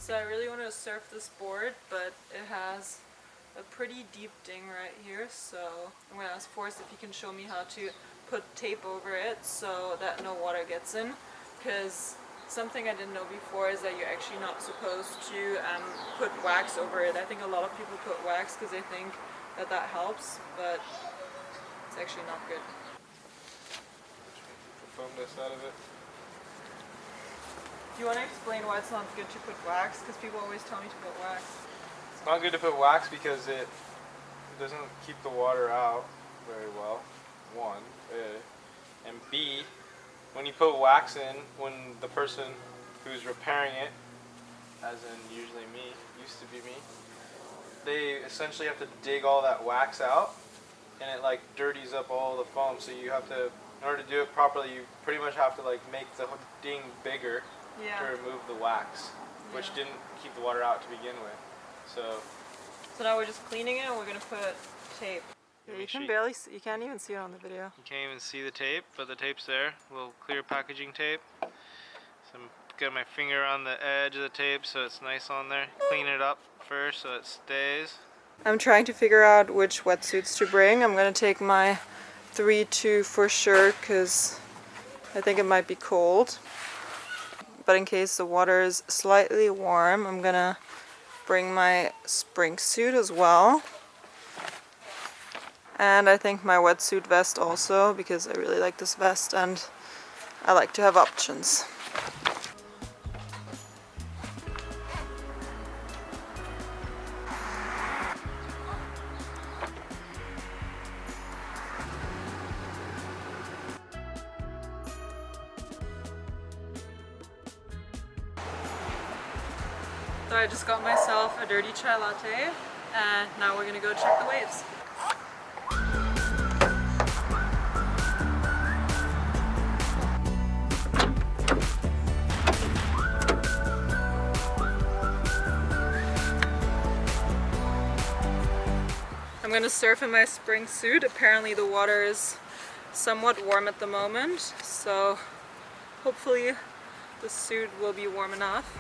So I really want to surf this board, but it has a pretty deep ding right here, so I'm going to ask FORREST if he can show me how to put tape over it so that no water gets in, because something I didn't know before is that you're actually not supposed to put wax over it. I think a lot of people put wax because they think that that helps, but it's actually not good. Foam this out of it. Do you want to explain why it's not good to put wax? Because people always tell me to put wax. It's not good to put wax because it doesn't keep the water out very well, one. And B, when you put wax in, when the person who's repairing it, as in usually me, used to be me, they essentially have to dig all that wax out, and it like dirties up all the foam, so you have to, in order to do it properly, you pretty much have to like make the ding bigger to remove the wax, which didn't keep the water out to begin with. So now we're just cleaning it and we're going to put tape. Yeah, you can barely see, you can't even see it on the video. You can't even see the tape, but the tape's there. A little clear packaging tape. So I'm got my finger on the edge of the tape so it's nice on there. Clean it up first so it stays. I'm trying to figure out which wetsuits to bring. I'm going to take my 3-2 for sure because I think it might be cold. But in case the water is slightly warm, I'm going to bring my spring suit as well. And I think my wetsuit vest also, because I really like this vest and I like to have options. So I just got myself a dirty chai latte and now we're gonna go check the waves. I'm gonna surf in my spring suit. Apparently the water is somewhat warm at the moment, so hopefully the suit will be warm enough.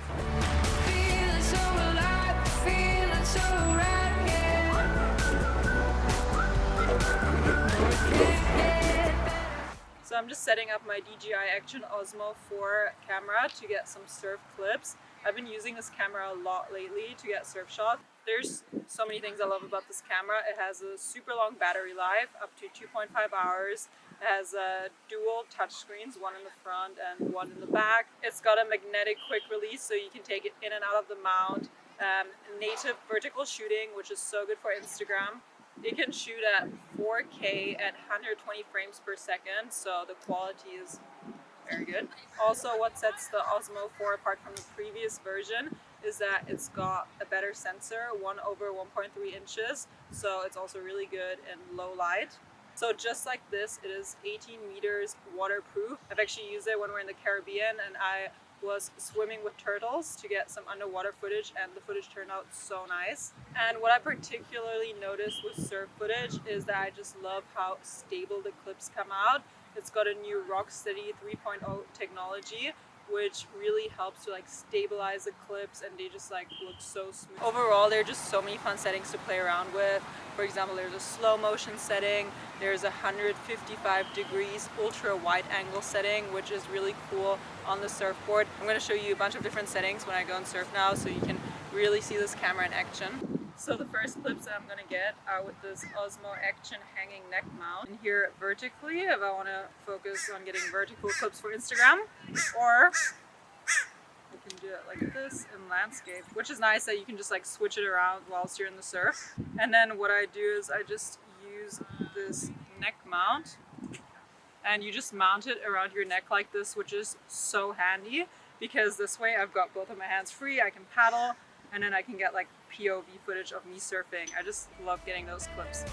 So I'm just setting up my DJI Action Osmo 4 camera to get some surf clips. I've been using this camera a lot lately to get surf shots. There's so many things I love about this camera. It has a super long battery life, up to 2.5 hours. It has dual touch screens, one in the front and one in the back. It's got a magnetic quick release so you can take it in and out of the mount. Native vertical shooting, which is so good for Instagram. It can shoot at 4K at 120 frames per second, so the quality is very good. Also, what sets the Osmo 4 apart from the previous version is that it's got a better sensor, 1/1.3 inches, so it's also really good in low light. So just like this, it is 18 meters waterproof. I've actually used it when we're in the Caribbean and I was swimming with turtles to get some underwater footage, and the footage turned out so nice. And what I particularly noticed with surf footage is that I just love how stable the clips come out. It's got a new RockSteady 3.0 technology, which really helps to like stabilize the clips, and they just like look so smooth. Overall, there are just so many fun settings to play around with. For example, there's a slow motion setting, there's a 155 degrees ultra wide angle setting, which is really cool on the surfboard. I'm going to show you a bunch of different settings when I go and surf now so you can really see this camera in action. So the first clips that I'm going to get are with this Osmo Action hanging neck mount. And here vertically, if I want to focus on getting vertical clips for Instagram, or you can do it like this in landscape, which is nice that you can just like switch it around whilst you're in the surf. And then what I do is I just use this neck mount, and you just mount it around your neck like this, which is so handy because this way I've got both of my hands free, I can paddle, and then I can get like POV footage of me surfing. I just love getting those clips.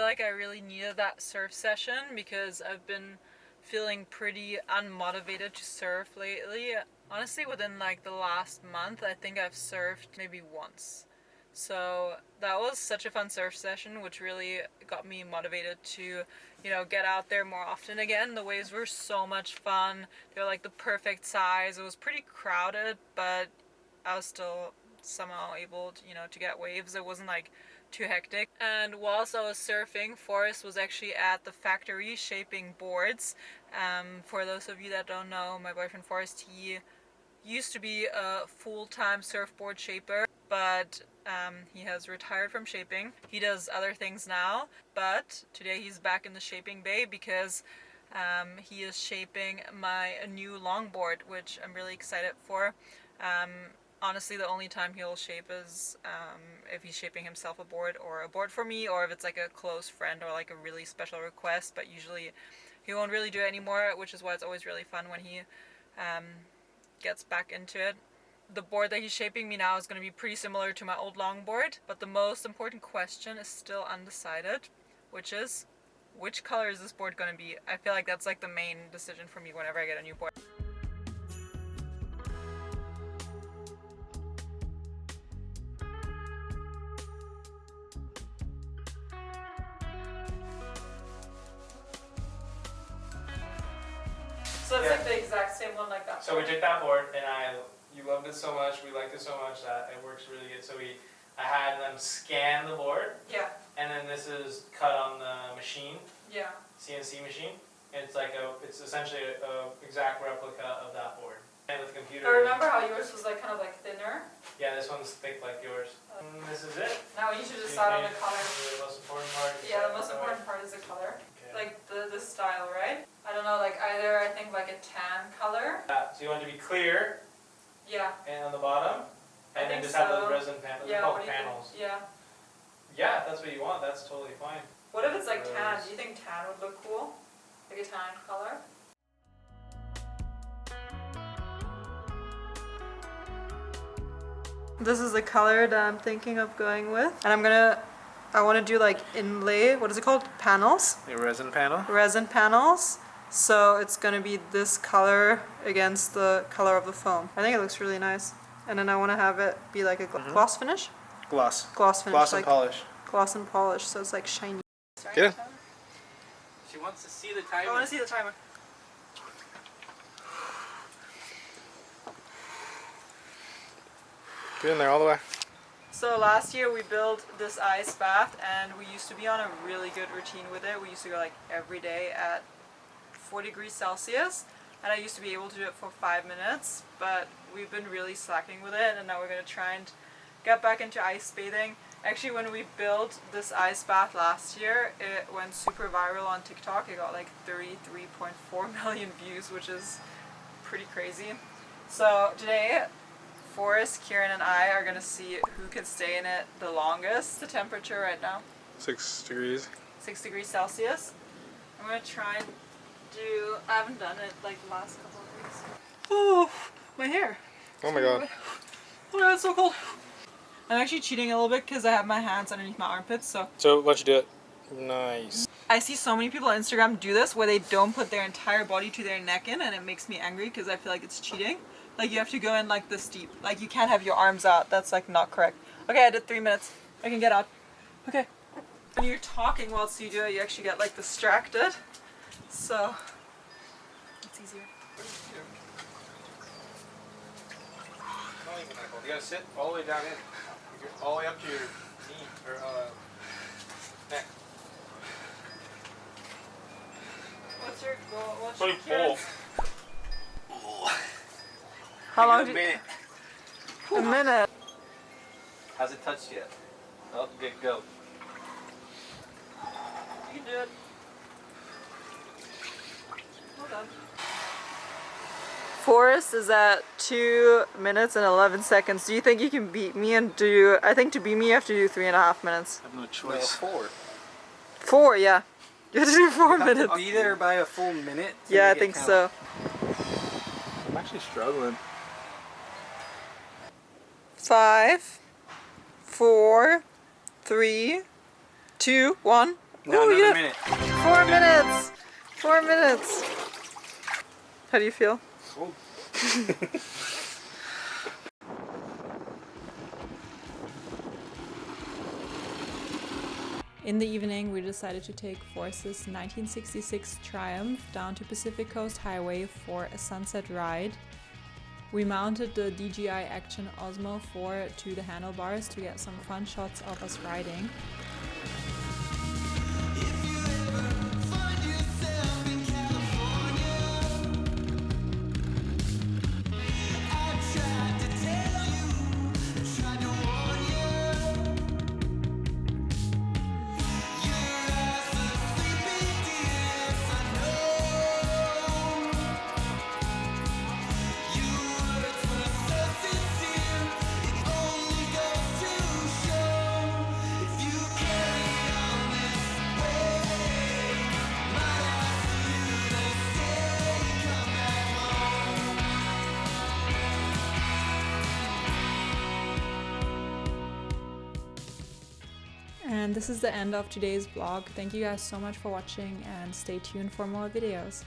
like I really needed that surf session because I've been feeling pretty unmotivated to surf lately. Honestly, within like the last month, I think I've surfed maybe once. So that was such a fun surf session, which really got me motivated to, you know, get out there more often again. The waves were so much fun. They were like the perfect size. It was pretty crowded, but I was still somehow able to, you know, to get waves. It wasn't like too hectic. And whilst I was surfing, Forrest was actually at the factory shaping boards. For those of you that don't know, my boyfriend Forrest, he used to be a full-time surfboard shaper, but he has retired from shaping. He does other things now, but today he's back in the shaping bay because he is shaping my new longboard, which I'm really excited for. Honestly, the only time he'll shape is if he's shaping himself a board or a board for me, or if it's like a close friend or like a really special request, but usually he won't really do it anymore, which is why it's always really fun when he gets back into it. The board that he's shaping me now is going to be pretty similar to my old longboard, but the most important question is still undecided, which is, which color is this board going to be? I feel like that's like the main decision for me whenever I get a new board. So it's like the exact same one like that. So we took that board, and you loved it so much, we liked it so much that it works really good. So I had them scan the board. Yeah. And then this is cut on the machine. Yeah. CNC machine. It's essentially a exact replica of that board. And with the computer. I remember how yours was like kind of like thinner. Yeah, this one's thick like yours. This is it. Now we need to decide on the color. The most important part. Yeah, the most important part is the color. Okay. Like the style, right? I don't know, like either I think like a tan color. Yeah, so you want it to be clear. Yeah. And on the bottom. And then just have those resin panels. Yeah, called panels. Yeah. Yeah, if that's what you want, that's totally fine. What if it's like tan? Do you think tan would look cool? Like a tan color? This is the color that I'm thinking of going with. And I want to do like inlay, what is it called? Panels? A resin panel? Resin panels. So it's going to be this color against the color of the foam. I think it looks really nice. And then I want to have it be like a gloss finish? Gloss. Gloss finish. Gloss like and polish. Gloss and polish, so it's like shiny. Get in. She wants to see the timer. I want to see the timer. Get in there all the way. So last year we built this ice bath, and we used to be on a really good routine with it. We used to go like every day at 4 degrees Celsius, and I used to be able to do it for 5 minutes, but we've been really slacking with it, and now we're going to try and get back into ice bathing. Actually, when we built this ice bath last year, it went super viral on TikTok. It got like 33.4 million views, which is pretty crazy. So today, Forrest, Kieran, and I are going to see who can stay in it the longest. The temperature right now? 6 degrees. 6 degrees Celsius. I'm going to try and do... I haven't done it like the last couple of weeks. Oh, my hair. Oh my god. Oh my god, it's so cold. I'm actually cheating a little bit because I have my hands underneath my armpits, so... So, why don't you do it? Nice. I see so many people on Instagram do this where they don't put their entire body to their neck in, and it makes me angry because I feel like it's cheating. Like, you have to go in like this deep. Like, you can't have your arms out. That's like not correct. Okay, I did 3 minutes. I can get out. Okay. When you're talking whilst you do it, you actually get like distracted. So, it's easier. Not even that cold. You gotta sit all the way down in. You're all the way up to your knee, or neck. What's your goal? What's Pretty your full. How long do you... minute. A minute. Hasn't touched yet. Oh, good, go. You can do it. Well done. Forrest is at 2 minutes and 11 seconds. Do you think you can beat me and do... I think to beat me you have to do 3.5 minutes. I have no choice. No, 4. 4, yeah. You have to do 4 minutes. To be there by a full minute? Yeah, I think so. I'm actually struggling. 5, 4, 3, 2, 1. No, Ooh, another yeah. minute. 4 minutes. 4 minutes. How do you feel? Cool. In the evening, we decided to take FORREST's 1966 Triumph down to Pacific Coast Highway for a sunset ride. We mounted the DJI Action Osmo 4 to the handlebars to get some fun shots of us riding. And this is the end of today's vlog. Thank you guys so much for watching and stay tuned for more videos.